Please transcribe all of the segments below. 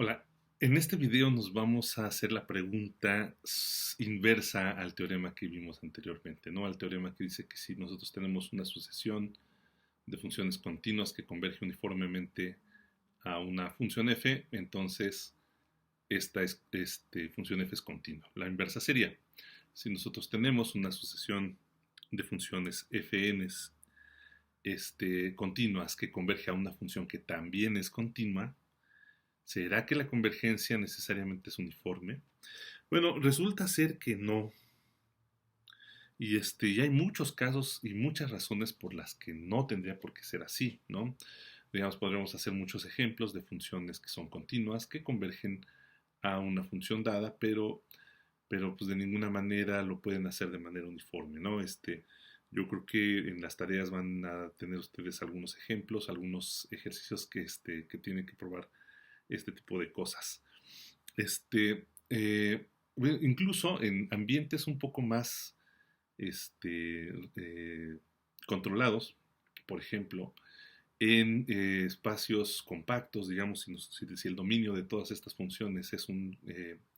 Hola, en este video nos vamos a hacer la pregunta inversa al teorema que vimos anteriormente, ¿no? Al teorema que dice que si nosotros tenemos una sucesión de funciones continuas que converge uniformemente a una función f, entonces esta función f es continua. La inversa sería, si nosotros tenemos una sucesión de funciones fn continuas que converge a una función que también es continua, ¿será que la convergencia necesariamente es uniforme? Bueno, resulta ser que no. Y hay muchos casos y muchas razones por las que no tendría por qué ser así, ¿no? Digamos, podríamos hacer muchos ejemplos de funciones que son continuas, que convergen a una función dada, pero pues de ninguna manera lo pueden hacer de manera uniforme, ¿no? Yo creo que en las tareas van a tener ustedes algunos ejemplos, algunos ejercicios que tienen que probar este tipo de cosas. Incluso en ambientes un poco más este, eh, controlados, por ejemplo, en espacios compactos, digamos, si el dominio de todas estas funciones es un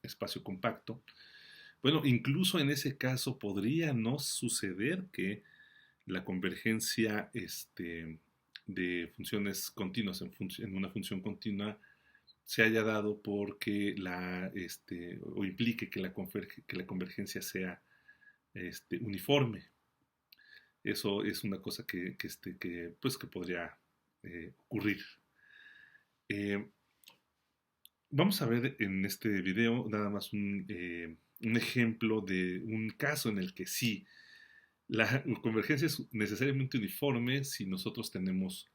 espacio compacto, bueno, incluso en ese caso podría no suceder que la convergencia de funciones continuas en una función continua se haya dado porque o implique que la convergencia sea uniforme. Eso es una cosa que podría ocurrir. Eh, Vamos a ver en este video nada más un ejemplo de un caso en el que sí, la convergencia es necesariamente uniforme si nosotros tenemos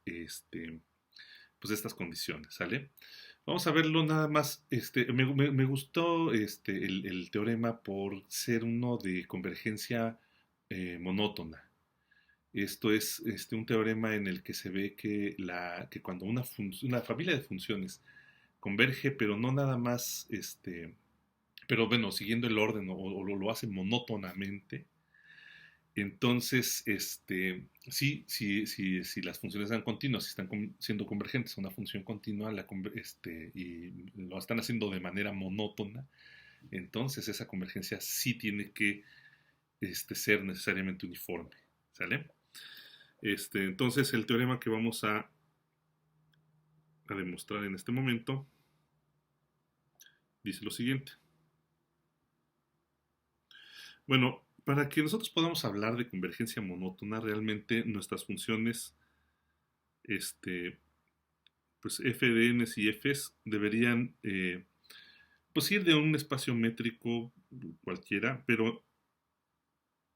pues estas condiciones, ¿sale? Vamos a verlo nada más. Me gustó el teorema por ser uno de convergencia monótona. Esto es un teorema en el que se ve que cuando una familia de funciones converge, pero no nada más, pero bueno, siguiendo el orden o lo hace monótonamente, entonces, si las funciones eran continuas, si están siendo convergentes a una función continua y lo están haciendo de manera monótona, entonces esa convergencia sí tiene que ser necesariamente uniforme. ¿Sale? Entonces, el teorema que vamos a demostrar en este momento dice lo siguiente. Bueno, para que nosotros podamos hablar de convergencia monótona, realmente nuestras funciones pues f de n y f's deberían pues ir de un espacio métrico cualquiera, pero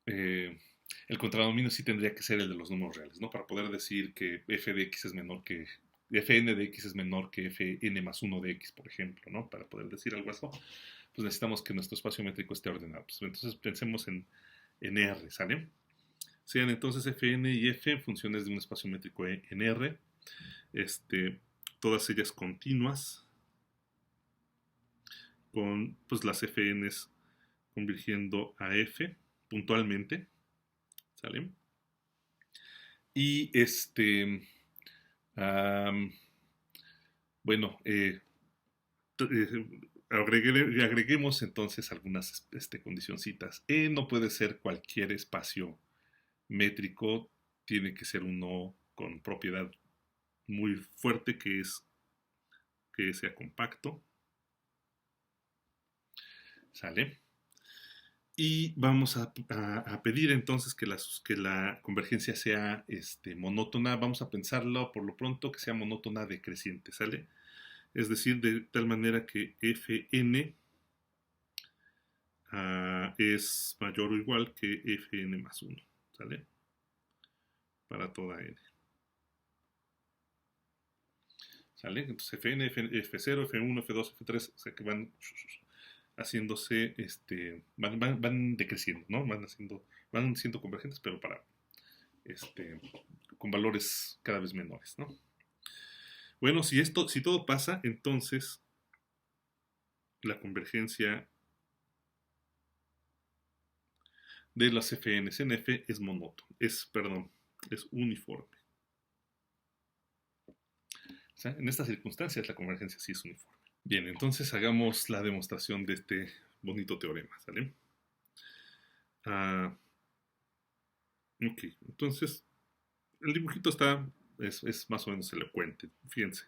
el contradominio sí tendría que ser el de los números reales, ¿no? Para poder decir que f de x es menor que fn de x es menor que fn más 1 de x, por ejemplo, ¿no? Para poder decir algo así, pues necesitamos que nuestro espacio métrico esté ordenado. Pues entonces pensemos en R, ¿sale? Sean entonces fn y f funciones de un espacio métrico en R, todas ellas continuas, con pues las fn's convirgiendo a f puntualmente, ¿sale? Y bueno, agreguemos entonces algunas condicioncitas. No puede ser cualquier espacio métrico, tiene que ser uno con propiedad muy fuerte, que es que sea compacto. ¿Sale? Y vamos a pedir entonces que la convergencia sea monótona. Vamos a pensarlo por lo pronto que sea monótona decreciente, ¿sale? Es decir, de tal manera que fn es mayor o igual que fn más 1, ¿sale? Para toda n. ¿Sale? Entonces fn, f0, f1, f2, f3, o sea que van haciéndose, van decreciendo, ¿no? Van siendo convergentes, pero con valores cada vez menores, ¿no? Bueno, si todo pasa, entonces la convergencia de las fn's en f es es uniforme. O sea, en estas circunstancias la convergencia sí es uniforme. Bien, entonces hagamos la demostración de este bonito teorema, ¿sale? Ah, ok, entonces el dibujito es más o menos elocuente. Fíjense,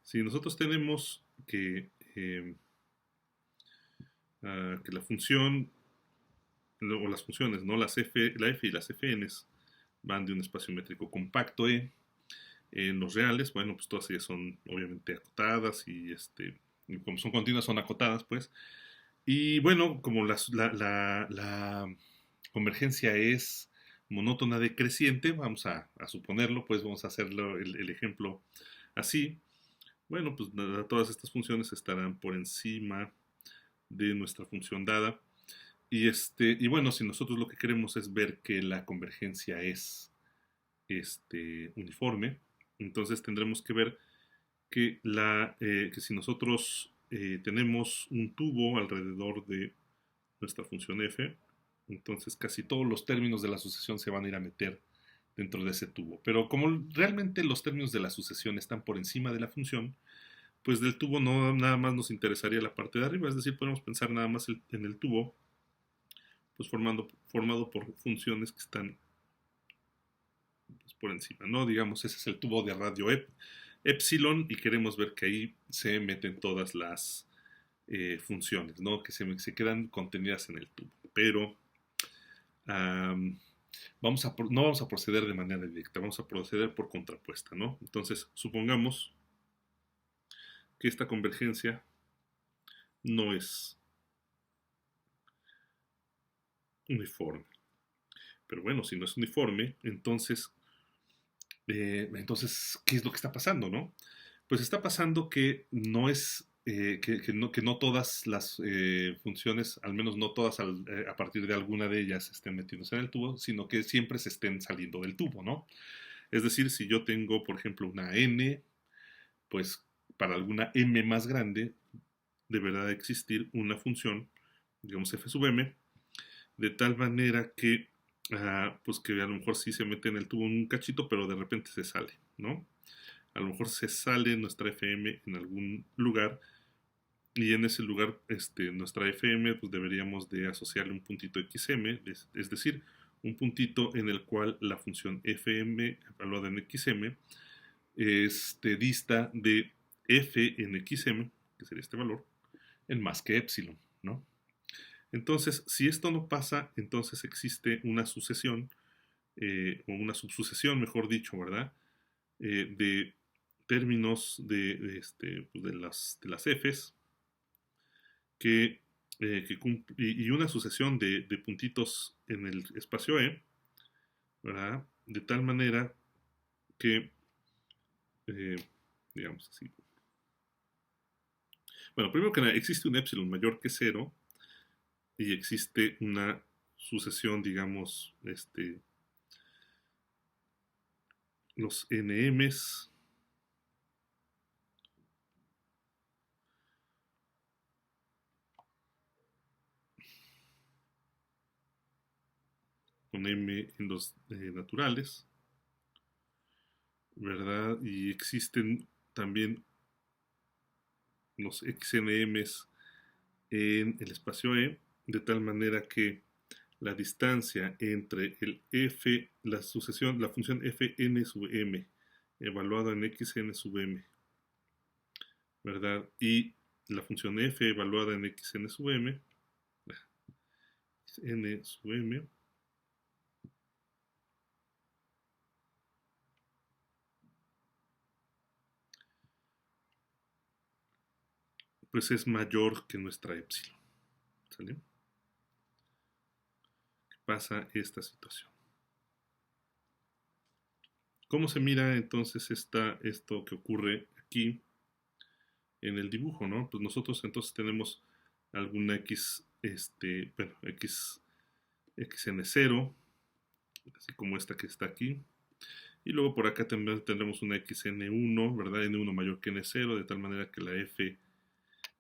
si nosotros tenemos que la función, o las funciones, ¿no? La f y las fn's van de un espacio métrico compacto E. En los reales, bueno, pues todas ellas son obviamente acotadas y como son continuas son acotadas, pues. Y bueno, como la convergencia es monótona decreciente, vamos a suponerlo, pues vamos a hacerlo el ejemplo así. Bueno, pues todas estas funciones estarán por encima de nuestra función dada. Y bueno, si nosotros lo que queremos es ver que la convergencia es uniforme, entonces tendremos que ver que si nosotros tenemos un tubo alrededor de nuestra función f, entonces casi todos los términos de la sucesión se van a ir a meter dentro de ese tubo. Pero como realmente los términos de la sucesión están por encima de la función, pues del tubo no nada más nos interesaría la parte de arriba, es decir, podemos pensar nada más en el tubo, pues formado por funciones que están pues, por encima, ¿no? Digamos, ese es el tubo de radio epsilon y queremos ver que ahí se meten todas las funciones, ¿no? Que se quedan contenidas en el tubo. Pero um, no vamos a proceder de manera directa, vamos a proceder por contrapuesta, ¿no? Entonces, supongamos que esta convergencia no es uniforme. Pero bueno, si no es uniforme, entonces, ¿qué es lo que está pasando, no? Pues está pasando que no es que no todas las funciones, al menos no todas a partir de alguna de ellas estén metiéndose en el tubo, sino que siempre se estén saliendo del tubo, ¿no? Es decir, si yo tengo, por ejemplo, una n, pues para alguna m más grande deberá de existir una función, digamos f sub m, de tal manera que, pues que a lo mejor sí se mete en el tubo un cachito, pero de repente se sale, ¿no? A lo mejor se sale nuestra FM en algún lugar y en ese lugar nuestra FM pues deberíamos de asociarle un puntito XM, es decir, un puntito en el cual la función FM evaluada en XM dista de F en XM, que sería este valor, en más que epsilon, ¿no? Entonces, si esto no pasa, entonces existe una sucesión, o una subsucesión, mejor dicho, ¿verdad? De términos pues de las Fs y una sucesión de puntitos en el espacio E, ¿verdad? De tal manera que, eh, digamos así. Bueno, primero que nada, existe un epsilon mayor que cero y existe una sucesión, digamos, los NMs con M en los naturales, ¿verdad? Y existen también los XNMs en el espacio E, de tal manera que la distancia entre el f, la función fn sub m, evaluada en xn sub m, ¿verdad? Y la función f evaluada en xn sub m, n sub m, pues es mayor que nuestra epsilon, ¿sale? ¿Qué pasa esta situación? ¿Cómo se mira entonces esto que ocurre aquí en el dibujo, ¿no? Pues nosotros entonces tenemos alguna x, bueno, xn0, así como esta que está aquí. Y luego por acá también tendremos una xn1, ¿verdad? N1 mayor que n0, de tal manera que la f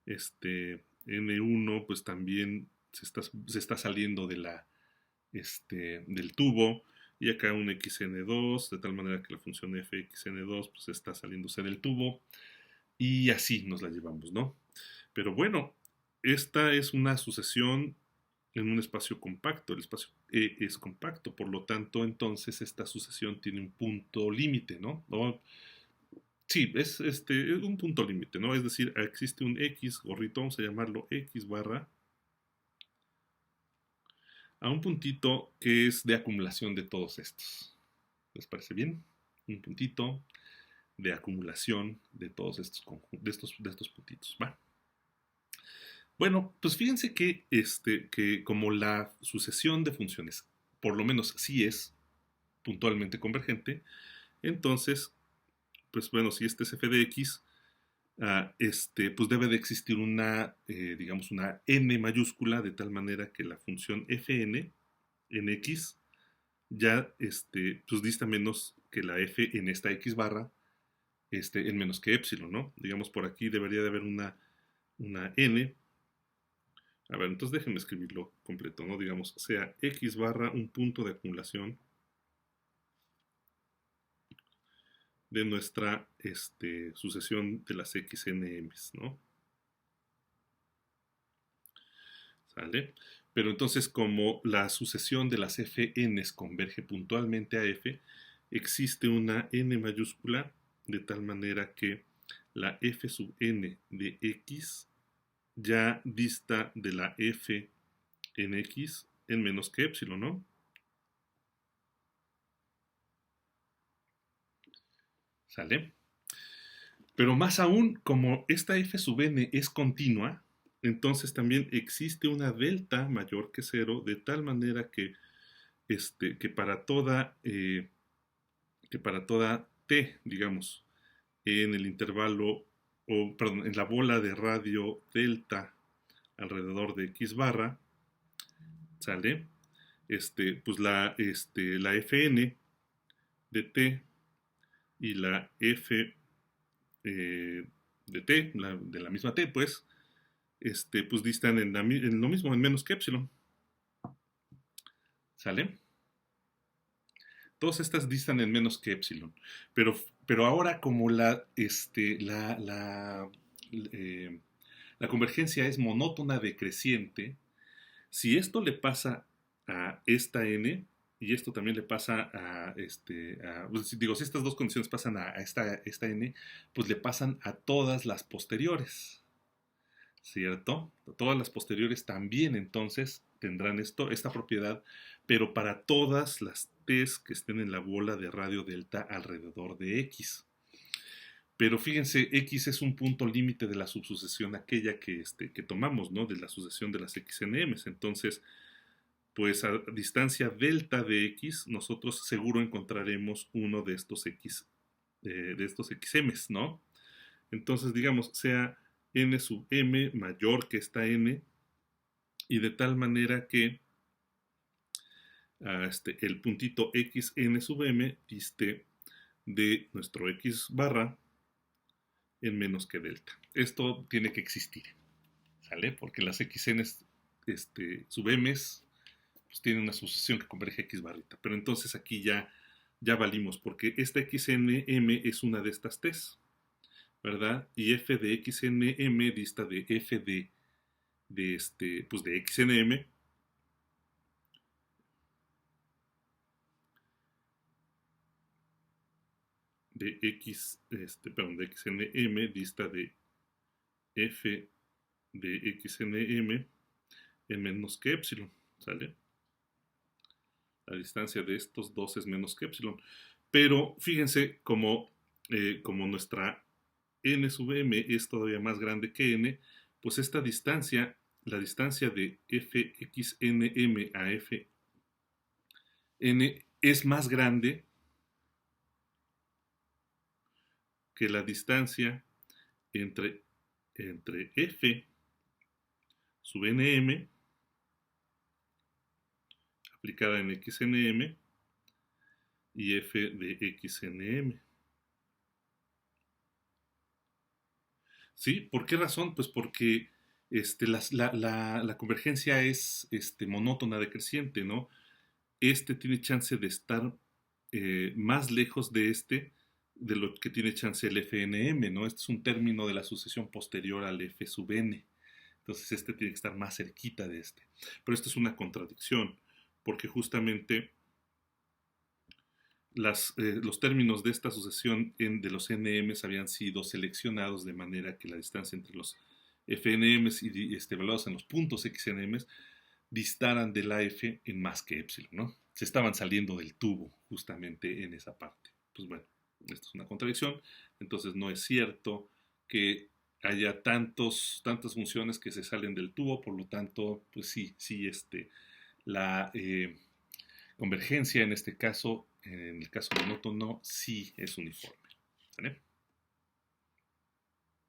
n1 pues también se está saliendo del tubo. Y acá un xn2, de tal manera que la función f xn2 pues está saliéndose del tubo. Y así nos la llevamos, ¿no? Pero bueno, esta es una sucesión en un espacio compacto. El espacio E es compacto, por lo tanto, entonces esta sucesión tiene un punto límite, ¿no? Sí, es un punto límite, ¿no? Es decir, existe un X gorrito, vamos a llamarlo X barra, a un puntito que es de acumulación de todos estos. ¿Les parece bien? Un puntito de acumulación de todos estos, de estos puntitos. ¿Va? Bueno, pues fíjense que como la sucesión de funciones, por lo menos sí es puntualmente convergente, entonces, pues bueno, si este es f de x, pues debe de existir una, digamos, una n mayúscula, de tal manera que la función fn en x ya pues dista menos que la f en esta x barra en menos que epsilon, ¿no? Digamos, por aquí debería de haber una n. A ver, entonces déjenme escribirlo completo, ¿no? Digamos, sea x barra un punto de acumulación de nuestra sucesión de las xnms, ¿no? ¿Sale? Pero entonces, como la sucesión de las fn's converge puntualmente a f, existe una n mayúscula de tal manera que la f sub n de x ya dista de la f en x en menos que epsilon, ¿no? ¿Sale? Pero más aún, como esta f sub n es continua, entonces también existe una delta mayor que cero, de tal manera que que para toda t, digamos, en el intervalo, o perdón, en la bola de radio delta alrededor de x barra, ¿sale? Pues la fn de t y la f de t, de la misma t, pues distan en lo mismo, en menos que epsilon, ¿sale? Todas estas distan en menos que epsilon, pero ahora como eh, la convergencia es monótona decreciente, si esto le pasa a esta n, y esto también le pasa pues, digo, si estas dos condiciones pasan a esta n, pues le pasan a todas las posteriores, ¿cierto? Todas las posteriores también entonces tendrán esta propiedad, pero para todas las t's que estén en la bola de radio delta alrededor de x. Pero fíjense, x es un punto límite de la subsucesión aquella que tomamos, ¿no? De la sucesión de las xnms. Entonces, pues a distancia delta de x, nosotros seguro encontraremos uno de estos xm's, ¿no? Entonces, digamos, sea n sub m mayor que esta n, y de tal manera que el puntito xn sub m diste de nuestro x barra en menos que delta. Esto tiene que existir, ¿sale? Porque las xn sub m's pues tienen una sucesión que converge x barrita. Pero entonces aquí ya valimos, porque esta xnm es una de estas t's, ¿verdad? Y f de xnm dista de f pues de xnm, de x, perdón, de xnm dista de f de xnm en menos que epsilon, ¿sale? La distancia de estos dos es menos que epsilon. Pero fíjense como nuestra n sub m es todavía más grande que n, pues esta distancia, la distancia de fxnm a fn es más grande que la distancia entre f sub nm aplicada en xnm y f de xnm. ¿Sí? ¿Por qué razón? Pues porque la convergencia es monótona decreciente, ¿no? Tiene chance de estar más lejos de de lo que tiene chance el FNM, ¿no? Este es un término de la sucesión posterior al F sub n. Entonces este tiene que estar más cerquita de este. Pero esto es una contradicción, porque justamente los términos de esta sucesión de los NMs habían sido seleccionados de manera que la distancia entre los FNMs y evaluados en los puntos XNMs distaran de la F en más que epsilon, ¿no? Se estaban saliendo del tubo justamente en esa parte. Pues bueno, esto es una contradicción, entonces no es cierto que haya tantas funciones que se salen del tubo, por lo tanto, pues sí, la convergencia en este caso, en el caso monótono, sí es uniforme. ¿Vale?